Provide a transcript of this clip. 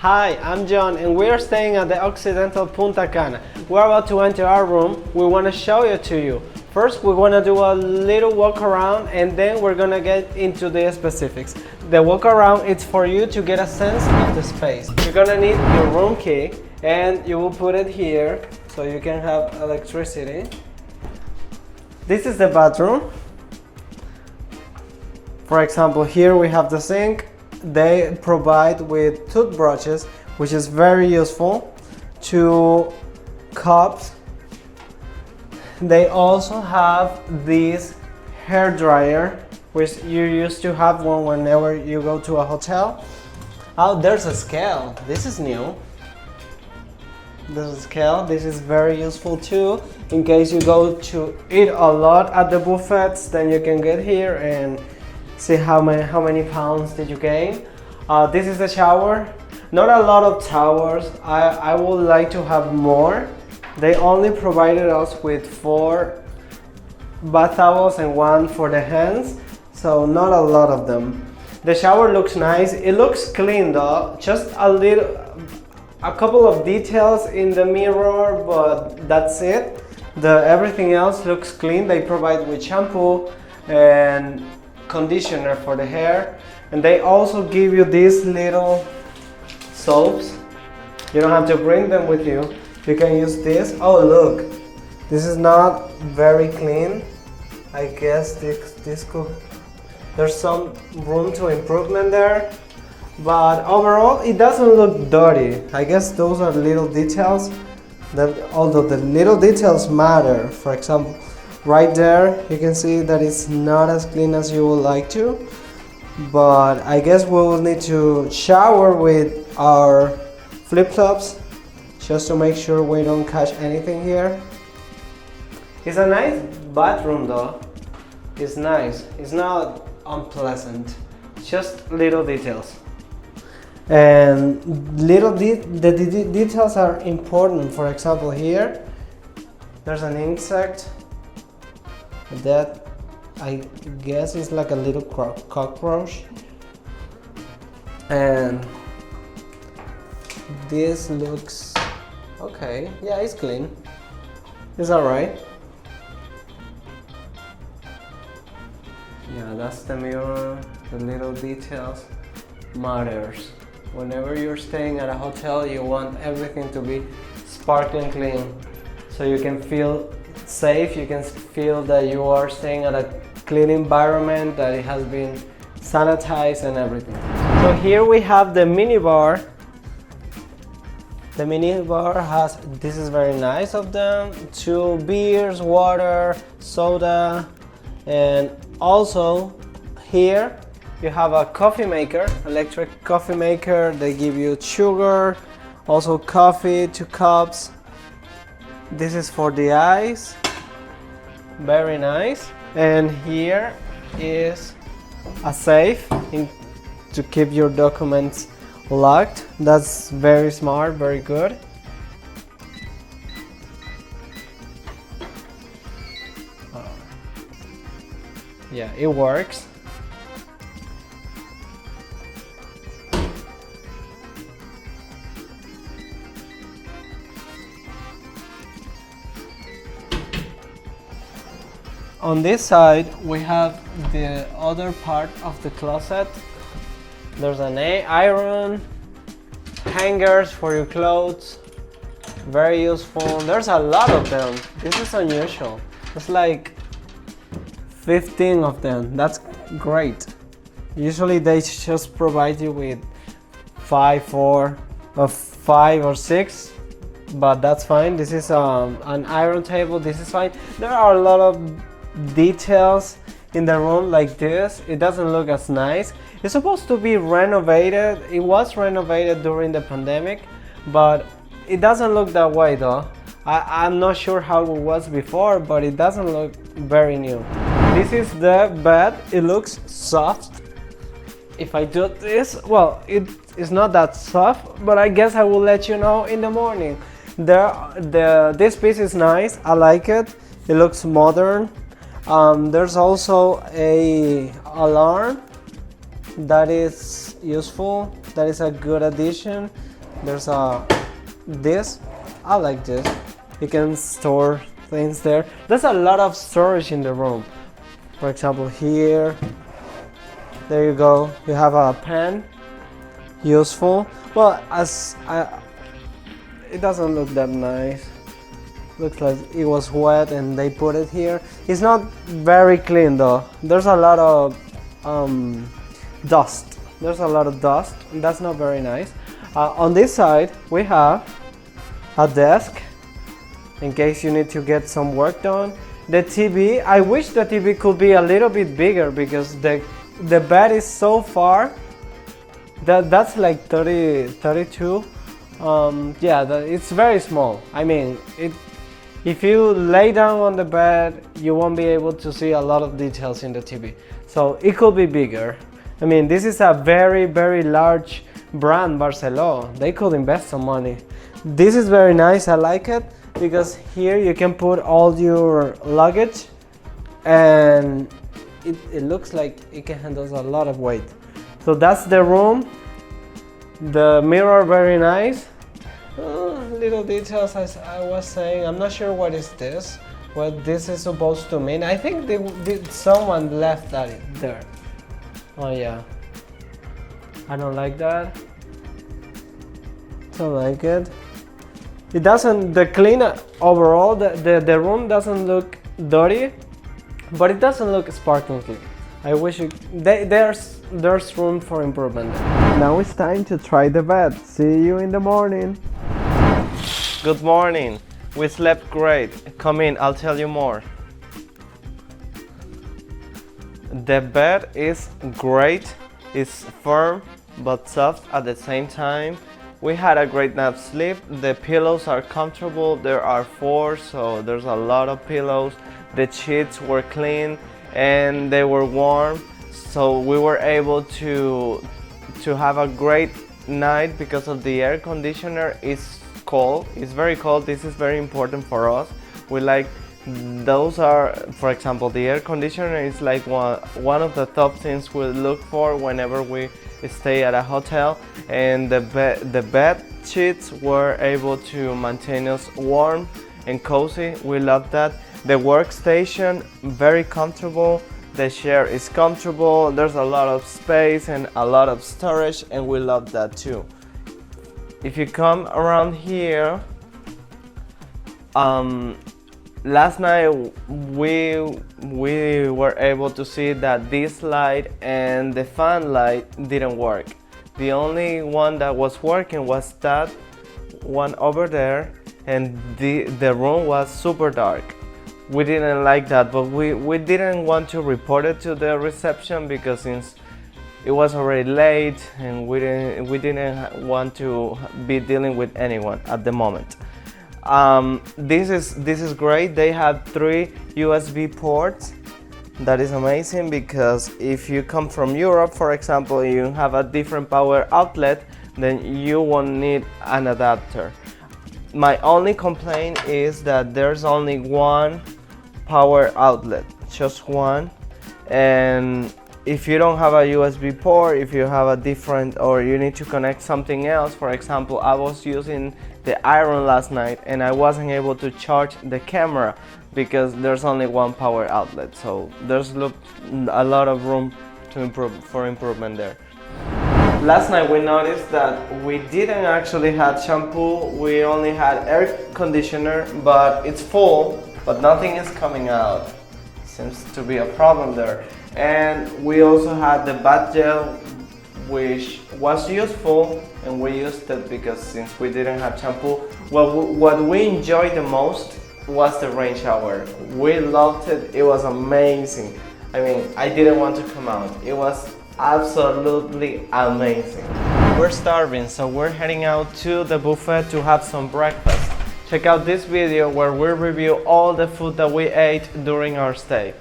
Hi, I'm John and we're staying at the Occidental Punta Cana. We're about to enter our room. We want to show it to you. First, we're going to do a little walk around and then we're going to get into the specifics. The walk around is for you to get a sense of the space. You're going to need your room key and you will put it here so you can have electricity. This is the bathroom. For example, here we have the sink. They provide with toothbrushes, which is very useful, to cups. They also have this hair dryer, which you used to have one whenever you go to a hotel. Oh, there's a scale. This is new. There's a scale. This is very useful too. In case you go to eat a lot at the buffets, then you can get here and see how many pounds did you gain. This is the shower. Not a lot of towers. I would like to have more. They only provided us with 4 bath towels and 1 for the hands, so not a lot of them. The shower looks nice. It looks clean though. Just a couple of details in the mirror, but that's it. Everything else looks clean. They provide with shampoo and conditioner for the hair, and they also give you these little soaps. You don't have to bring them with you. You can use this. Oh look, this is not very clean. I guess this could, there's some room to improvement there, but overall it doesn't look dirty. I guess those are little details that, although the little details matter. For example, right there, you can see that it's not as clean as you would like to, but I guess we will need to shower with our flip-flops just to make sure we don't catch anything here. It's a nice bathroom though. It's nice. It's not unpleasant. Just little details. And the details are important. For example, here, there's an insect that I guess is like a little cockroach, and this looks okay. Yeah, it's clean. It's alright. Yeah, that's the mirror. The little details matters. Whenever you're staying at a hotel, you want everything to be sparkling clean, so you can feel safe. You can feel that you are staying at a clean environment, that it has been sanitized and everything. So here we have the minibar. The minibar has, this is very nice of them, 2 beers, water, soda, and also here you have a coffee maker, electric coffee maker. They give you sugar, also coffee, 2 cups. This is for the ice. Very nice. And here is a safe to keep your documents locked. That's very smart, very good. Yeah, it works. On this side, we have the other part of the closet. There's an iron, hangers for your clothes, very useful. There's a lot of them. This is unusual. It's like 15 of them. That's great. Usually they just provide you with 5 or 6, but that's fine. This is an iron table. This is fine. There are a lot of details in the room like this. It doesn't look as nice. It's supposed to be renovated. It was renovated during the pandemic, but it doesn't look that way though. I'm not sure how it was before, but it doesn't look very new. This is the bed. It looks soft. If I do this, well, it is not that soft, but I guess I will let you know in the morning. This piece is nice. I like it. It looks modern. There's also a alarm that is useful. That is a good addition. There's this. I like this. You can store things there. There's a lot of storage in the room. For example, here. There you go. You have a pen. Useful. Well, it doesn't look that nice. Looks like it was wet and they put it here. It's not very clean though. There's a lot of dust. There's a lot of dust. That's not very nice. On this side, we have a desk in case you need to get some work done. The TV, I wish the TV could be a little bit bigger because the bed is so far. That's like 32. Yeah, it's very small. I mean, if you lay down on the bed, you won't be able to see a lot of details in the TV. So it could be bigger. I mean, this is a very, very large brand, Barceló. They could invest some money. This is very nice. I like it because here you can put all your luggage and it looks like it can handle a lot of weight. So that's the room. The mirror, very nice. Little details, as I was saying. I'm not sure what is this, what this is supposed to mean. I think someone left that there. Oh yeah, I don't like that. Don't like it. It doesn't, the clean overall, the room doesn't look dirty, but it doesn't look sparkling clean. I wish there's room for improvement. Now it's time to try the bed. See you in the morning. Good morning. We slept great. Come in, I'll tell you more. The bed is great. It's firm but soft at the same time. We had a great night's sleep. The pillows are comfortable. There are 4, so there's a lot of pillows. The sheets were clean and they were warm, so we were able to have a great night because of the air conditioner. Is cold. It's very cold. This is very important for us. We like those are, for example, the air conditioner is like one of the top things we look for whenever we stay at a hotel, and the bed sheets were able to maintain us warm and cozy. We love that. The workstation, very comfortable. The chair is comfortable. There's a lot of space and a lot of storage, and we love that too. If you come around here, last night we were able to see that this light and the fan light didn't work. The only one that was working was that one over there, and the room was super dark. We didn't like that, but we didn't want to report it to the reception because since it was already late and we didn't want to be dealing with anyone at the moment. This is great. They have 3 USB ports. That is amazing because if you come from Europe, for example, you have a different power outlet, then you won't need an adapter. My only complaint is that there's only one power outlet, just one, and if you don't have a USB port, if you have a different, or you need to connect something else, for example, I was using the iron last night and I wasn't able to charge the camera because there's only one power outlet, so there's a lot of room to improvement there. Last night we noticed that we didn't actually have shampoo, we only had air conditioner, but it's full, but nothing is coming out. Seems to be a problem there. And we also had the bath gel, which was useful, and we used it because since we didn't have shampoo. What we enjoyed the most was the rain shower. We loved it. It was amazing. I mean, I didn't want to come out. It was absolutely amazing. We're starving, so we're heading out to the buffet to have some breakfast. Check out this video where we review all the food that we ate during our stay.